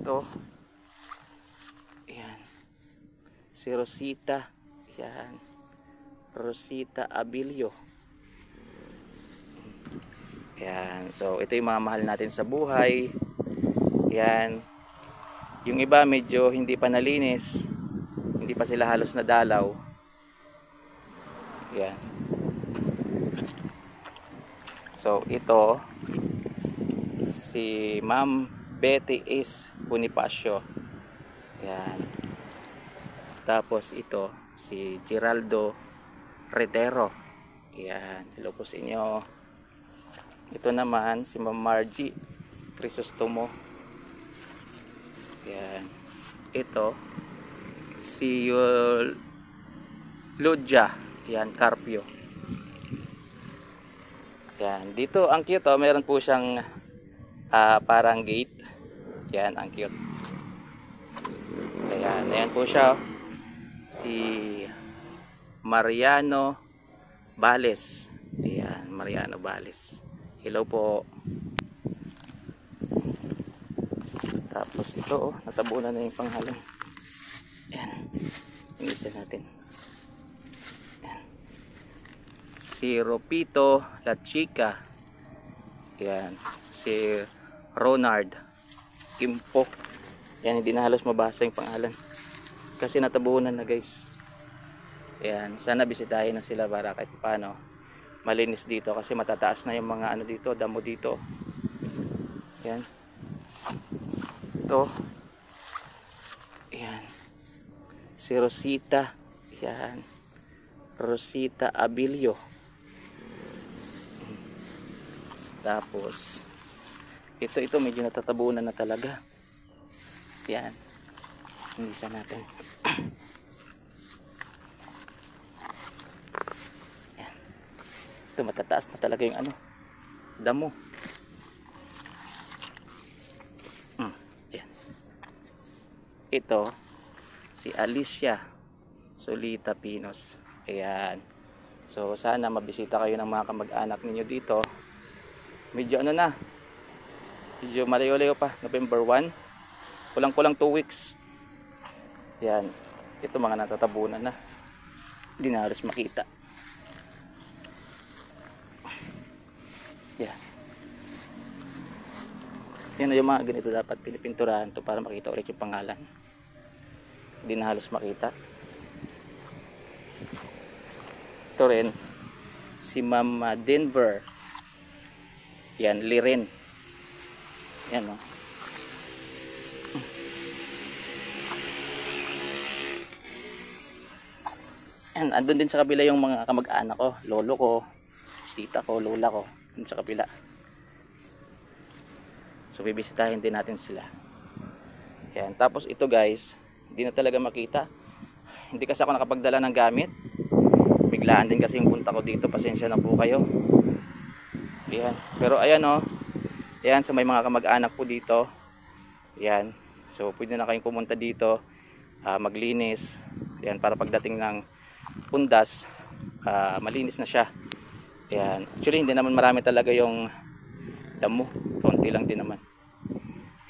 ito, ayan, si Rosita, ayan, Rosita Abilio. Ayan, so ito yung mga mahal natin sa buhay. Ayan, yung iba medyo hindi pa nalinis, hindi pa sila halos nadalaw. Ayan, so ito si Ma'am Betty is Bonifacio. Ayan, tapos ito si Geraldo Redero. Ayan, hello po sa inyo. Ito naman si Ma'am Margie Crisostomo. Ayan, ito si Ludja, ayan, Carpio. Ayan, dito ang cute, oh, meron po siyang parang gate. Ayan, ang cute. Ayan, ayan po siya, oh. Si Mariano Bales. Ayan, Mariano Bales. Hello po. Tapos ito, oh, natabunan na yung panghalan. Ayan, ingisa natin. Ayan, si Ropito La Chica. Ayan, si Ronald Kimpo. Ayan, hindi na halos mabasa yung pangalan kasi natabunan na, guys. Ayan, sana bisitahin na sila para kahit paano malinis dito kasi matataas na yung mga ano dito, damo dito. Ayan, ito, ayan, si Rosita, ayan, Rosita Abilio. Tapos ito medyo natatabunan na talaga. Ayan, ingisa natin. Ayan, ito matataas na talaga yung ano, damo. Ayan, ito si Alicia Solita Pinos. Ayan, so sana mabisita kayo ng mga kamag-anak ninyo dito. Medyo ano na, medyo malayo-layo pa, November 1, kulang-kulang 2 weeks. Ayan, ito mga natatabunan na, hindi na halos makita. Ayan, yan na yung mga ganito, dapat pinipinturahan to para makita ulit yung pangalan, hindi na halos makita. Ito rin si Ma'am Denver, yan, Liren. Yan, no? Yan, andun din sa kabila yung mga kamag-anak ko, lolo ko, tita ko, lola ko, dun sa kabila. So bibisitahin din natin sila. Yan, tapos ito, guys, hindi na talaga makita. Hindi kasi ako nakapagdala ng gamit. Biglaan din kasi yung punta ko dito, pasensya na po kayo. Yan, pero ayan, oh. Yan, sa may mga kamag-anak po dito. Yan, so pwede na kayong pumunta dito, maglinis. Yan, para pagdating ng pundas, malinis na siya. Yan, actually hindi naman marami talaga yung damo, konti lang din naman.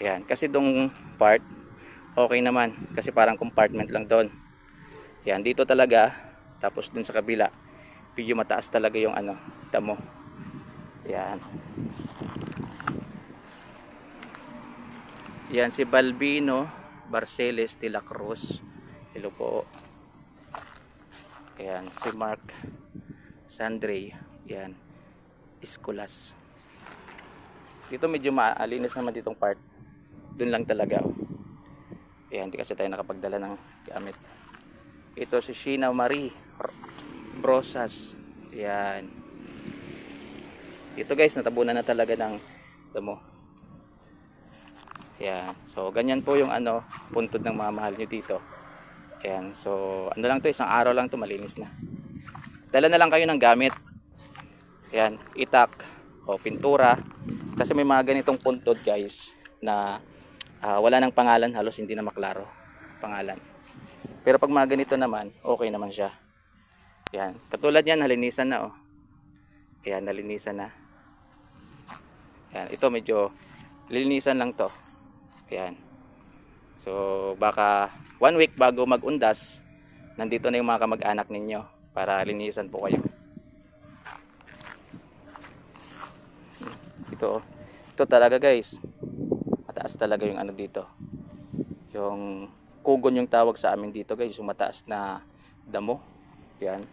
Yan, kasi dong part okay naman kasi parang compartment lang doon. Yan, dito talaga, tapos dun sa kabila medyo mataas talaga yung ano, damo. Yan, yan si Balbino Barceles de la Cruz. Hello po. Ayan, si Mark Sandre, yan, Iskulas. Dito medyo maalinis naman ditong part, dun lang talaga, oh. Ayan, hindi kasi tayo nakapagdala ng gamit. Ito si Sheena Marie Brosas. Ayan, dito, guys, natabunan na talaga ng damo. Ayan, so ganyan po yung ano, puntod ng mga mahal nyo dito. Ayan, so ano lang to, isang araw lang to, malinis na. Dala na lang kayo ng gamit. Ayan, itak o pintura, kasi may mga ganitong puntod, guys, na wala nang pangalan, halos hindi na maklaro pangalan. Pero pag mga ganito naman, okay naman siya. Ayan, katulad yan, nalinisan na, oh. Ayan, nalinisan na. Ayan, ito medyo lilinisan lang to. Ayan, So baka 1 week bago mag-undas, nandito na yung mga kamag-anak ninyo para linisan po kayo. Ito talaga guys, mataas talaga yung ano dito, yung kugon yung tawag sa amin dito guys, yung mataas na damo. Yan.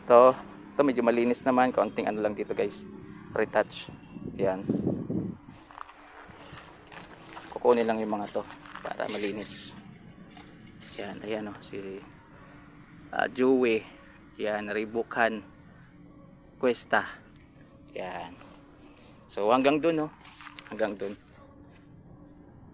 Ito medyo malinis naman, kaunting ano lang dito guys, retouch. Yan. Kukunin lang yung mga to para malinis. Yan, ayan o, si Joey. Yan, Ribukan Cuesta. Yan. So hanggang dun, no? Hanggang dun.